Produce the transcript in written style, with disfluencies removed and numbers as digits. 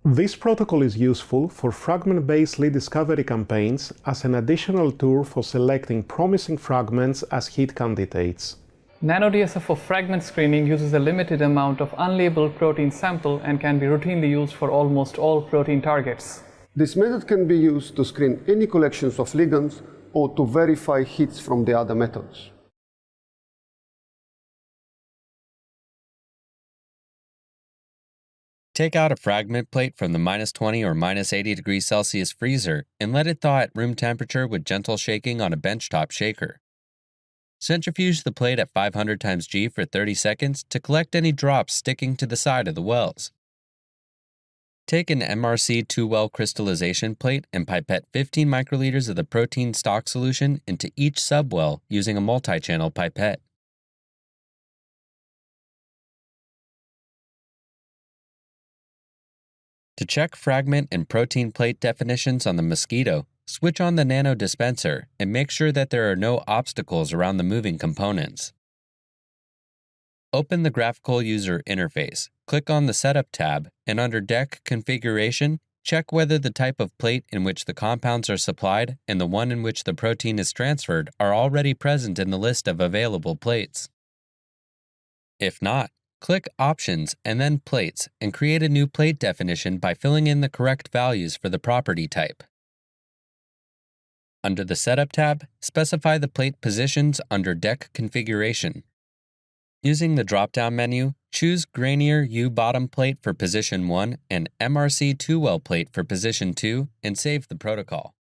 This protocol is useful for fragment-based lead discovery campaigns as an additional tool for selecting promising fragments as hit candidates. Nano-DSF for fragment screening uses a limited amount of unlabeled protein sample and can be routinely used for almost all protein targets. This method can be used to screen any collections of ligands or to verify hits from the other methods. Take out a fragment plate from the -20 or -80 degrees Celsius freezer and let it thaw at room temperature with gentle shaking on a benchtop shaker. Centrifuge the plate at 500 times G for 30 seconds to collect any drops sticking to the side of the wells. Take an MRC 2-well crystallization plate and pipette 15 microliters of the protein stock solution into each subwell using a multi-channel pipette. To check fragment and protein plate definitions on the mosquito, switch on the Nano-Dispenser and make sure that there are no obstacles around the moving components. Open the graphical user interface, click on the Setup tab, and under Deck Configuration, check whether the type of plate in which the compounds are supplied and the one in which the protein is transferred are already present in the list of available plates. If not, click Options and then Plates and create a new plate definition by filling in the correct values for the property type. Under the Setup tab, specify the plate positions under Deck Configuration. Using the drop-down menu, choose Grainier U-bottom plate for position 1 and MRC 2-well plate for position 2 and save the protocol.